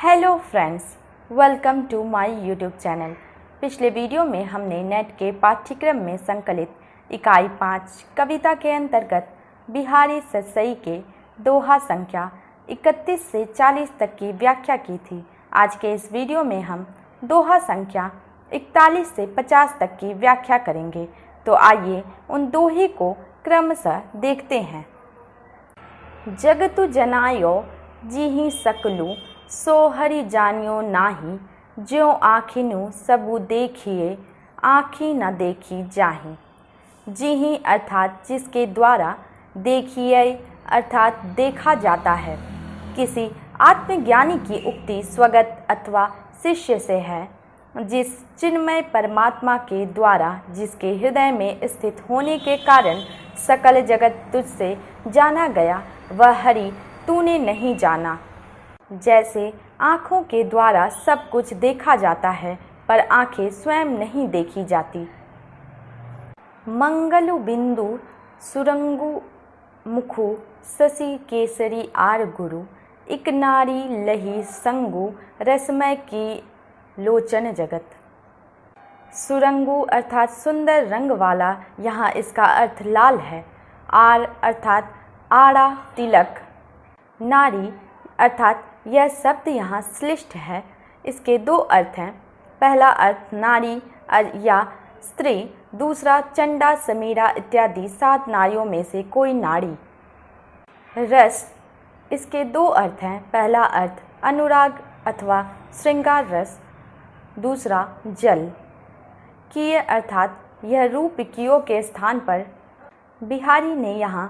Hello friends, welcome to my YouTube channel. पिछले video में हमने नेट के पाठ्यक्रम में संकलित इकाई 5 कविता के अंतर्गत बिहारी सतसई के दोहा संख्या 31 से 40 तक की व्याख्या की थी। आज के इस वीडियो में हम दोहा संख्या 41 से 50 तक की व्याख्या करेंगे। तो आइए उन दोहे को क्रमशः देखते हैं। जगतु जनायो जिहि सकलु सो हरि जानियो नाही, ज्यों आँखिनु सबु देखिए आँखी न देखी जाहि। जिहि अर्थात जिसके द्वारा, देखिए अर्थात देखा जाता है। किसी आत्मज्ञानी की उक्ति स्वगत अथवा शिष्य से है। जिस चिन्मय परमात्मा के द्वारा, जिसके हृदय में स्थित होने के कारण सकल जगत तुझसे जाना गया, वह हरि तूने नहीं जाना। जैसे आँखों के द्वारा सब कुछ देखा जाता है, पर आँखें स्वयं नहीं देखी जाती। मंगलु बिंदु सुरंगु मुखु शशि केसरी आर गुरु, इक नारी लही संगु रसमय की लोचन जगत। सुरंगु अर्थात सुंदर रंग वाला, यहाँ इसका अर्थ लाल है। आर अर्थात आड़ा तिलक। नारी अर्थात यह शब्द यहाँ श्लिष्ट है। इसके दो अर्थ हैं। पहला अर्थ नारी या स्त्री, दूसरा चंडा समीरा इत्यादि 7 नारियों में से कोई नारी। रस, इसके दो अर्थ हैं। पहला अर्थ अनुराग अथवा श्रृंगार रस, दूसरा जल। किय अर्थात यह रूप कियो के स्थान पर बिहारी ने यहाँ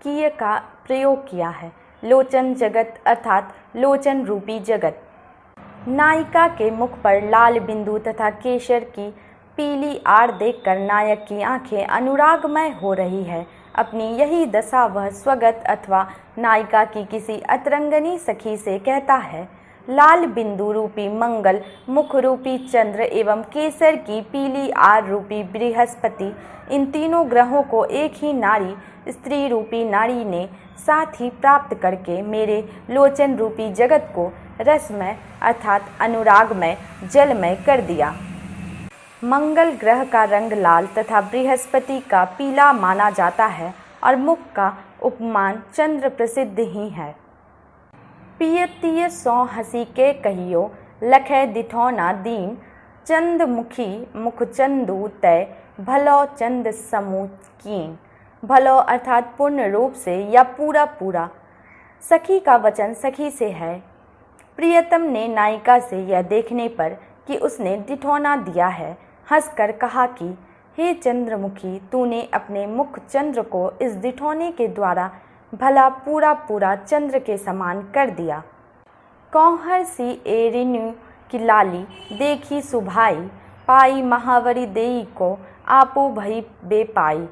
किय का प्रयोग किया है। लोचन जगत अर्थात लोचन रूपी जगत। नायिका के मुख पर लाल बिंदु तथा केसर की पीली आड़ देखकर नायक की आंखें अनुरागमय हो रही है। अपनी यही दशा वह स्वगत अथवा नायिका की किसी अतरंगनी सखी से कहता है। लाल बिंदु रूपी मंगल, मुख रूपी चंद्र एवं केसर की पीली आड़ रूपी बृहस्पति, इन तीनों ग्रहों को एक ही नारी, स्त्री रूपी नारी ने साथ ही प्राप्त करके मेरे लोचन रूपी जगत को रसमय अर्थात अनुरागमय जलमय कर दिया। मंगल ग्रह का रंग लाल तथा बृहस्पति का पीला माना जाता है और मुख का उपमान चंद्र प्रसिद्ध ही है। पियतीय सौ हंसी के कहियो, लखै दिठौना दीन, चंद मुखी मुख चंदू तय, भलो चंद समूह कीन। भलो अर्थात पूर्ण रूप से या पूरा पूरा। सखी का वचन सखी से है। प्रियतम ने नायिका से यह देखने पर कि उसने दिठौना दिया है, हंसकर कहा कि हे चंद्रमुखी, तूने अपने मुख चंद्र को इस दिठौने के द्वारा भला पूरा पूरा चंद्र के समान कर दिया। कौहर सी एरिन्यू की लाली देखी सुभाई, पाई महावरी देई को आपो भई बेपाई।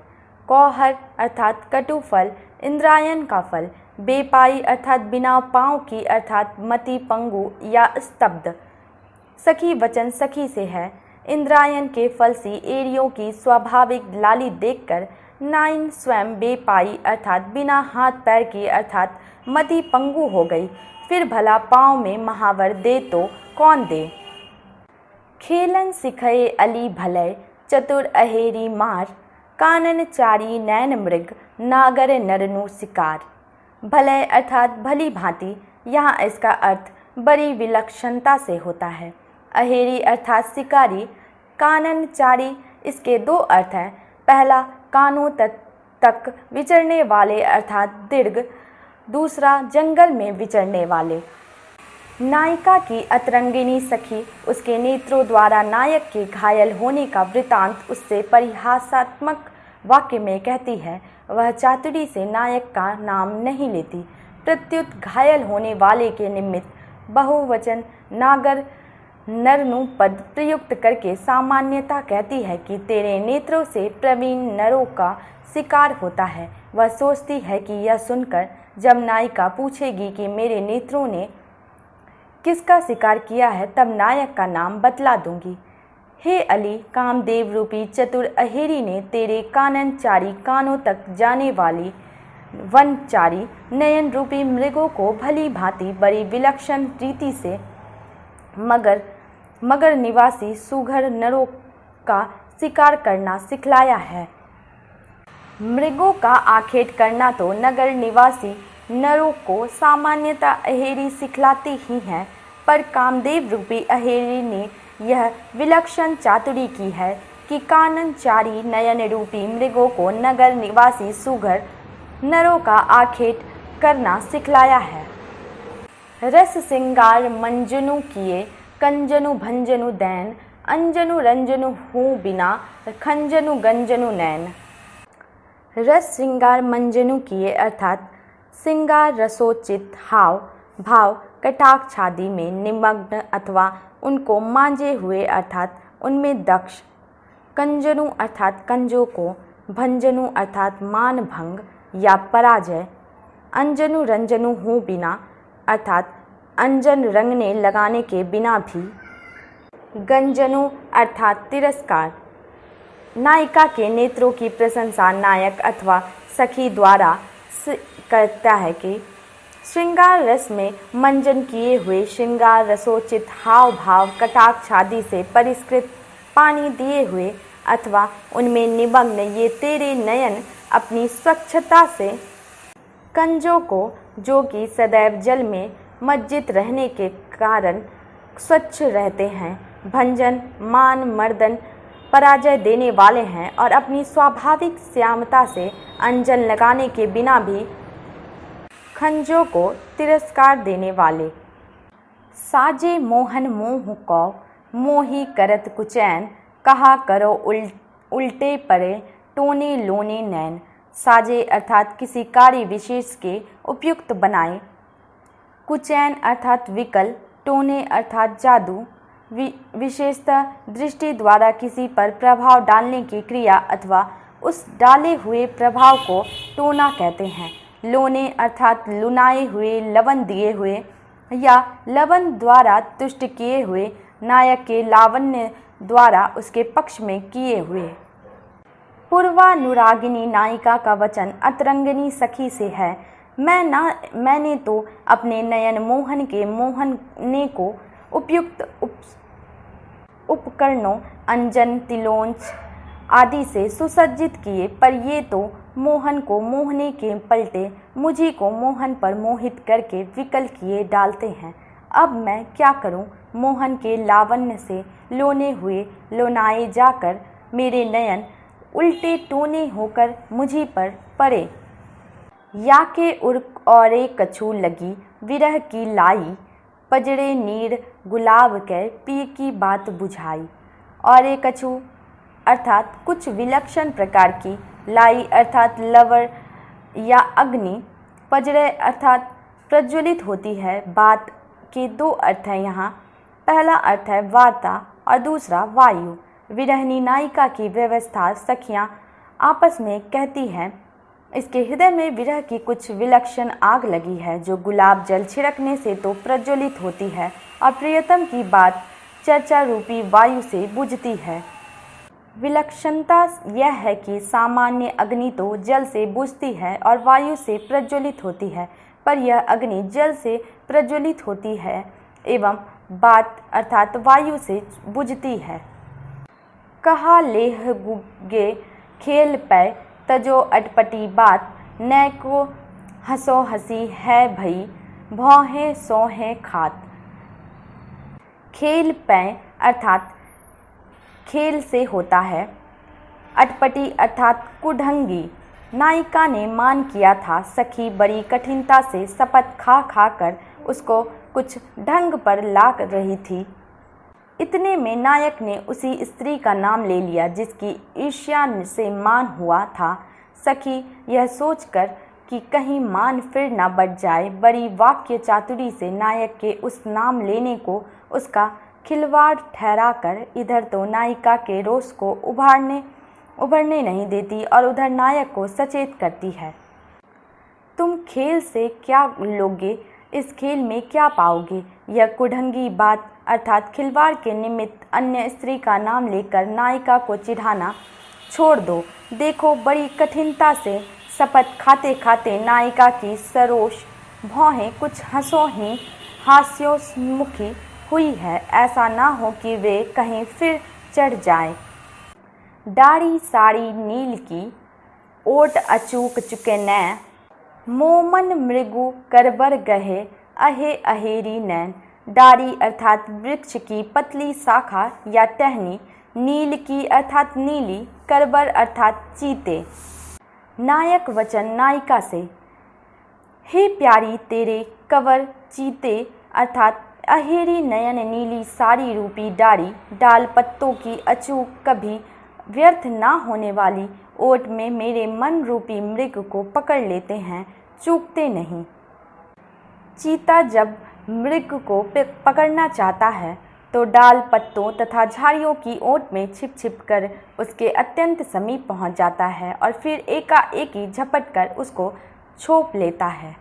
कौहर अर्थात कटु फल, इंद्रायण का फल। बेपाई अर्थात बिना पाँव की अर्थात मति पंगु या स्तब्ध। सखी वचन सखी से है। इंद्रायण के फल सी एरियों की स्वाभाविक लाली देखकर नाइन स्वयं बेपाई अर्थात बिना हाथ पैर की अर्थात मति पंगु हो गई। फिर भला पाँव में महावर दे तो कौन दे। खेलन सिखये अली भलय, चतुर अहेरी मार, कानन चारी नैन मृग, नागर नरनु शिकार। भलय अर्थात भली भांति, यहाँ इसका अर्थ बड़ी विलक्षणता से होता है। अहेरी अर्थात शिकारी। कानन चारी, इसके दो अर्थ हैं। पहला कानों तक विचरने वाले अर्थात दीर्घ, दूसरा जंगल में विचरने वाले। नायिका की अतरंगिनी सखी उसके नेत्रों द्वारा नायक के घायल होने का वृतांत उससे परिहासात्मक वाक्य में कहती है। वह चातुरी से नायक का नाम नहीं लेती, प्रत्युत घायल होने वाले के निमित्त बहुवचन नागर नरनु पद प्रयुक्त करके सामान्यता कहती है कि तेरे नेत्रों से प्रवीण नरों का शिकार होता है। वह सोचती है कि यह सुनकर जब नायिका पूछेगी कि मेरे नेत्रों ने किसका शिकार किया है, तब नायक का नाम बतला दूंगी। हे अली, कामदेव रूपी चतुर अहेरी ने तेरे काननचारी कानों तक जाने वाली वनचारी नयन रूपी मृगों को भली भांति बड़ी विलक्षण रीति से मगर निवासी सुघर नरों का शिकार करना सिखलाया है। मृगों का आखेट करना तो नगर निवासी नरों को सामान्यतः अहेरी सिखलाती ही हैं, पर कामदेव रूपी अहेरी ने यह विलक्षण चातुरी की है कि काननचारी नयन रूपी मृगों को नगर निवासी सुघर नरों का आखेट करना सिखलाया है। रस सिंगार मंजनु किए कंजनु भंजनु दैन, अंजनु रंजनु हूँ बिना खंजनु गंजनु नैन। रस श्रृंगार मंजनु किए अर्थात श्रृंगार रसोचित हाव भाव कटाक्ष आदि में निमग्न अथवा उनको मांझे हुए अर्थात उनमें दक्ष। कंजनु अर्थात कंजों को, भंजनु अर्थात मान भंग या पराजय, अंजनु रंजनु हूँ बिना अर्थात अंजन रंगने लगाने के बिना भी, गंजनु अर्थात तिरस्कार। नायिका के नेत्रों की प्रशंसा नायक अथवा सखी द्वारा करता है कि श्रृंगार रस में मंजन किए हुए श्रृंगार रसोचित हाव भाव कटाक्ष आदि से परिष्कृत पानी दिए हुए अथवा उनमें निमग्न ये तेरे नयन अपनी स्वच्छता से कंजों को, जो कि सदैव जल में मज्जित रहने के कारण स्वच्छ रहते हैं, भंजन मान मर्दन पराजय देने वाले हैं और अपनी स्वाभाविक श्यामता से अंजन लगाने के बिना भी खंजों को तिरस्कार देने वाले। साजे मोहन मोह को मोही करत कुचैन, कहा करो उल्टे परे टोने लोने नैन। साजे अर्थात किसी कार्य विशेष के उपयुक्त बनाए, कुचैन अर्थात विकल, टोने अर्थात जादू, विशेषतः दृष्टि द्वारा किसी पर प्रभाव डालने की क्रिया अथवा उस डाले हुए प्रभाव को टोना कहते हैं। लोने अर्थात लुनाए हुए, लवन दिए हुए या लवन द्वारा तुष्ट किए हुए, नायक के लावण्य द्वारा उसके पक्ष में किए हुए। पूर्वानुरागिनी नायिका का वचन अतरंगिनी सखी से है। मैंने तो अपने नयन मोहन के मोहने को उपयुक्त उपकरणों अंजन तिलोंच आदि से सुसज्जित किए, पर ये तो मोहन को मोहने के पलटे मुझी को मोहन पर मोहित करके विकल किए डालते हैं। अब मैं क्या करूं? मोहन के लावण्य से लोने हुए लोनाए जाकर मेरे नयन उल्टे टोने होकर मुझी पर पड़े। या के उर्क औरे कछू लगी विरह की लाई, पजड़े नीर गुलाब के पी की बात बुझाई। औरे कछू अर्थात कुछ विलक्षण प्रकार की, लाई अर्थात लवर या अग्नि, पजड़े अर्थात प्रज्वलित होती है। बात के दो अर्थ हैं यहाँ। पहला अर्थ है वार्ता और दूसरा वायु। विरहनी नायिका की व्यवस्था सखियाँ आपस में कहती हैं, इसके हृदय में विरह की कुछ विलक्षण आग लगी है, जो गुलाब जल छिड़कने से तो प्रज्वलित होती है और प्रियतम की बात चर्चा रूपी वायु से बुझती है। विलक्षणता यह है कि सामान्य अग्नि तो जल से बुझती है और वायु से प्रज्वलित होती है, पर यह अग्नि जल से प्रज्वलित होती है एवं बात अर्थात वायु से बुझती है। कहा लेह गुगे खेल पै तजो अटपटी बात, न को हंसो हंसी है भई भौहें सोहें खात। खेल पै अर्थात खेल से होता है, अटपटी अर्थात कुढंगी। नायिका ने मान किया था, सखी बड़ी कठिनता से शपथ खा खा कर उसको कुछ ढंग पर ला रही थी। इतने में नायक ने उसी स्त्री का नाम ले लिया जिसकी ईर्ष्या से मान हुआ था। सखी यह सोचकर कि कहीं मान फिर न बढ़ जाए, बड़ी वाक्य चातुरी से नायक के उस नाम लेने को उसका खिलवाड़ ठहराकर इधर तो नायिका के रोष को उभरने नहीं देती और उधर नायक को सचेत करती है। तुम खेल से क्या लोगे, इस खेल में क्या पाओगे? यह कुढंगी बात अर्थात खिलवाड़ के निमित्त अन्य स्त्री का नाम लेकर नायिका को चिढ़ाना छोड़ दो। देखो, बड़ी कठिनता से शपथ खाते खाते नायिका की सरोष भौहें कुछ हंसों ही हास्योन्मुखी हुई है, ऐसा ना हो कि वे कहीं फिर चढ़ जाएं। डारी साड़ी नील की, ओट अचूक चुके नैन, मोमन मृगु करबर गहे, अहे अहेरी नैन। डारी अर्थात वृक्ष की पतली शाखा या टहनी, नील की अर्थात नीली, करबर अर्थात चीते। नायक वचन नायिका से, हे प्यारी तेरे कवर चीते अर्थात अहेरी नयन नीली साड़ी रूपी डारी, डाल पत्तों की अचूक कभी व्यर्थ ना होने वाली ओट में मेरे मन रूपी मृग को पकड़ लेते हैं, चूकते नहीं। चीता जब मृग को पकड़ना चाहता है तो डाल पत्तों तथा झाड़ियों की ओट में छिप छिप कर उसके अत्यंत समीप पहुंच जाता है और फिर एकाएकी झपट कर उसको छोप लेता है।